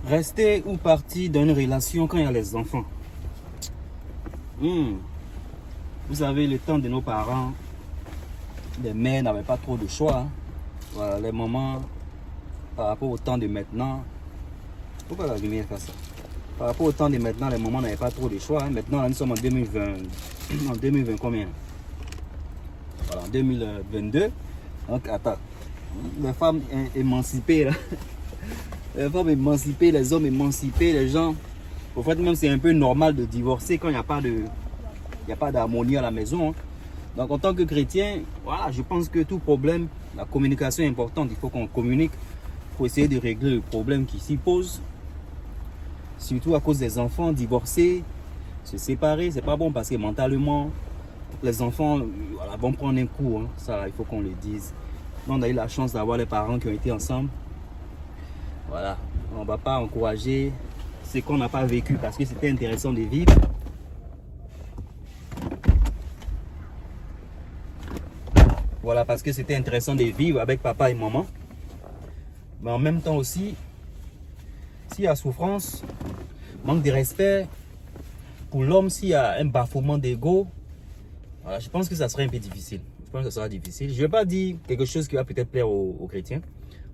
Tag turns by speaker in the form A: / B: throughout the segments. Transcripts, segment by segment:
A: Rester ou partir dans une relation quand il y a les enfants. Vous savez, le temps de nos parents, les mères n'avaient pas trop de choix. Voilà, les mamans, par rapport au temps de maintenant, pourquoi la lumière fait ça? Par rapport au temps de maintenant, les mamans n'avaient pas trop de choix. Maintenant, là, nous sommes en 2020. En 2020 combien? Voilà, en 2022. Donc, attends. Les femmes émancipées, là. Les femmes émancipées, les hommes émancipés, les gens. En fait, même c'est un peu normal de divorcer quand il n'y a pas d'harmonie à la maison. Donc, en tant que chrétien, voilà, je pense que tout problème, la communication est importante. Il faut qu'on communique pour essayer de régler le problème qui s'y pose. Surtout à cause des enfants, divorcer, se séparer, c'est pas bon parce que mentalement, les enfants voilà, vont prendre un coup. Ça, il faut qu'on le dise. On a eu la chance d'avoir les parents qui ont été ensemble. Voilà, on ne va pas encourager ce qu'on n'a pas vécu parce que c'était intéressant de vivre. Voilà, parce que c'était intéressant de vivre avec papa et maman. Mais en même temps aussi, s'il y a souffrance, manque de respect, pour l'homme, s'il y a un bafouement d'ego, voilà, je pense que ça serait un peu difficile. Je pense que ça sera difficile. Je ne vais pas dire quelque chose qui va peut-être plaire aux chrétiens.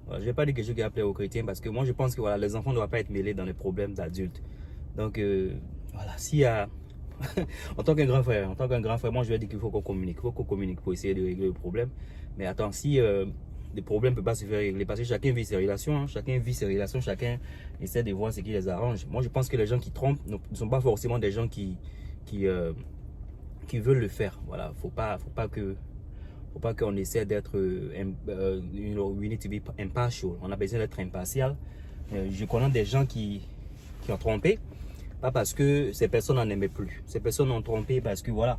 A: Voilà, je ne vais pas dire quelque chose qui va plaire aux chrétiens parce que moi, je pense que voilà, les enfants ne doivent pas être mêlés dans les problèmes d'adultes. Donc, voilà, s'il y a... en tant qu'un grand frère, moi, je vais dire qu'il faut qu'on communique. Il faut qu'on communique pour essayer de régler le problème. Mais attends, si les problèmes ne peuvent pas se faire régler parce que chacun vit ses relations, chacun essaie de voir ce qui les arrange. Moi, je pense que les gens qui trompent ne sont pas forcément des gens qui veulent le faire. Voilà, faut pas qu'on essaie d'être we need to be impartial. On a besoin d'être impartial. Je connais des gens qui ont trompé, pas parce que ces personnes n'en aimaient plus. Ces personnes ont trompé parce que voilà,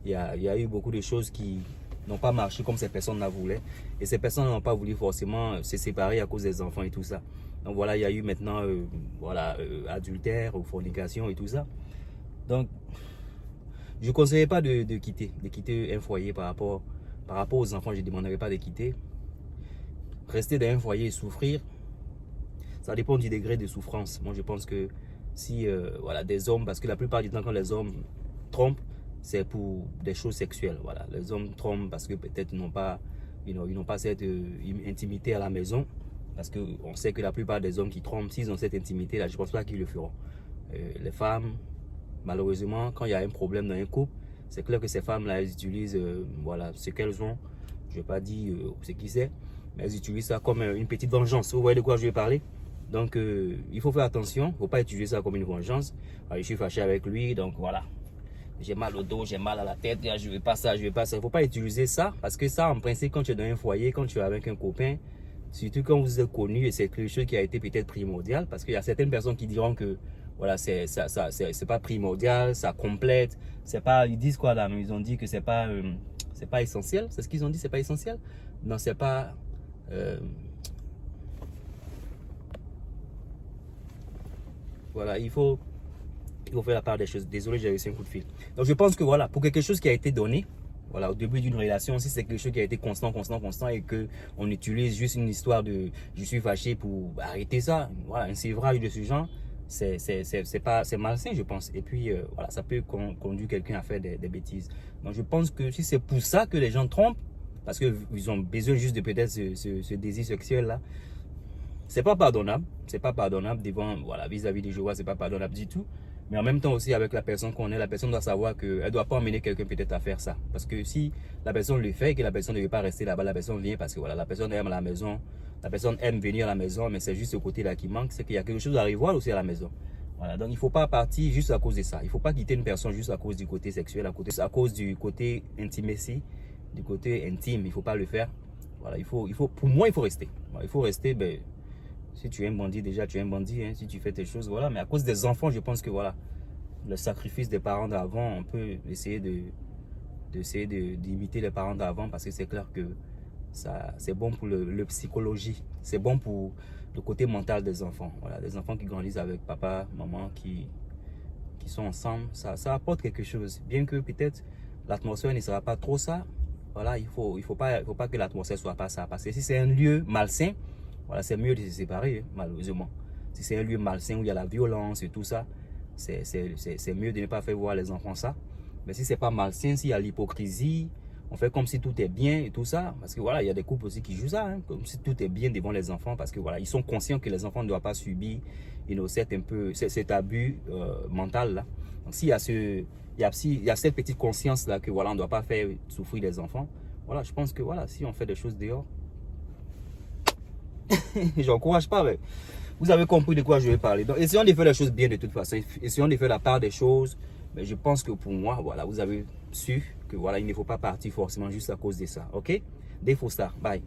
A: il y a eu beaucoup de choses qui n'ont pas marché comme ces personnes la voulaient. Et ces personnes n'ont pas voulu forcément se séparer à cause des enfants et tout ça. Donc voilà, il y a eu maintenant adultère ou fornication et tout ça. Donc, je ne conseillerais pas de quitter un foyer par rapport aux enfants. Je ne demanderais pas de quitter. Rester dans un foyer et souffrir, ça dépend du degré de souffrance. Moi, je pense que si voilà, des hommes, parce que la plupart du temps, quand les hommes trompent, c'est pour des choses sexuelles. Voilà. Les hommes trompent parce que peut-être ils n'ont pas cette intimité à la maison. Parce qu'on sait que la plupart des hommes qui trompent, s'ils ont cette intimité-là, je ne pense pas qu'ils le feront. Les femmes, malheureusement, quand il y a un problème dans un couple, c'est clair que ces femmes-là, elles utilisent voilà, ce qu'elles ont. Je ne vais pas dire ce qui c'est, mais elles utilisent ça comme une petite vengeance. Vous voyez de quoi je vais parler? Donc, il faut faire attention. Il ne faut pas utiliser ça comme une vengeance. Je suis fâché avec lui, donc voilà. J'ai mal au dos, j'ai mal à la tête, je ne veux pas ça, je ne veux pas ça. Il ne faut pas utiliser ça, parce que ça, en principe, quand tu es dans un foyer, quand tu es avec un copain, surtout quand vous êtes connu, et c'est quelque chose qui a été peut-être primordial, parce qu'il y a certaines personnes qui diront que voilà, c'est pas primordial, ça complète, c'est pas, ils disent quoi là, ils ont dit que c'est pas essentiel, c'est ce qu'ils ont dit, c'est pas essentiel. Non, c'est pas voilà, il faut faire la part des choses. Désolé, j'ai reçu un coup de fil. Donc je pense que voilà, pour quelque chose qui a été donné, voilà, au début d'une relation, si c'est quelque chose qui a été constant et que on utilise juste une histoire de je suis fâché pour arrêter ça, voilà, un sévrage de ce genre, c'est malsain, je pense. Et puis voilà, ça peut conduire quelqu'un à faire des bêtises. Donc je pense que si c'est pour ça que les gens trompent, parce qu'ils ont besoin juste de peut-être ce désir sexuel là, c'est pas pardonnable. C'est pas pardonnable devant, voilà, vis-à-vis de Jéhovah, c'est pas pardonnable du tout. Mais en même temps aussi avec la personne qu'on est, la personne doit savoir qu'elle ne doit pas emmener quelqu'un peut-être à faire ça. Parce que si la personne le fait et que la personne ne veut pas rester là-bas, la personne vient parce que voilà, la personne aime la maison, la personne aime venir à la maison, mais c'est juste ce côté-là qui manque, c'est qu'il y a quelque chose à revoir aussi à la maison. Voilà, donc il ne faut pas partir juste à cause de ça. Il ne faut pas quitter une personne juste à cause du côté sexuel, à cause du côté intimacy, du côté intime. Il ne faut pas le faire. Voilà, pour moi, il faut rester. Voilà, il faut rester, ben, si tu es un bandit, déjà tu es un bandit, hein, si tu fais tes choses, voilà. Mais à cause des enfants, je pense que voilà, le sacrifice des parents d'avant, on peut essayer d'imiter les parents d'avant parce que c'est clair que c'est bon pour le psychologie, c'est bon pour le côté mental des enfants. Voilà, des enfants qui grandissent avec papa, maman, qui sont ensemble, ça apporte quelque chose. Bien que peut-être l'atmosphère ne sera pas trop ça, voilà, il faut pas que l'atmosphère soit pas ça. Parce que si c'est un lieu malsain, voilà, c'est mieux de se séparer, malheureusement. si c'est un lieu malsain où il y a la violence et tout ça, c'est mieux de ne pas faire voir les enfants ça. Mais si c'est pas malsain, s'il y a l'hypocrisie, on fait comme si tout est bien et tout ça. Parce que voilà, il y a des couples aussi qui jouent ça, hein, comme si tout est bien devant les enfants. Parce que voilà, ils sont conscients que les enfants ne doivent pas subir cet abus mental là. Donc s'il y a il y a cette petite conscience là que voilà, on ne doit pas faire souffrir les enfants. Voilà, je pense que voilà, si on fait des choses dehors, j'encourage pas, mais vous avez compris de quoi je vais parler. Donc, essayons de faire les choses bien de toute façon. Essayons de faire la part des choses. Mais je pense que pour moi, voilà, vous avez su que voilà, il ne faut pas partir forcément juste à cause de ça. Ok? Des faux stars. Bye.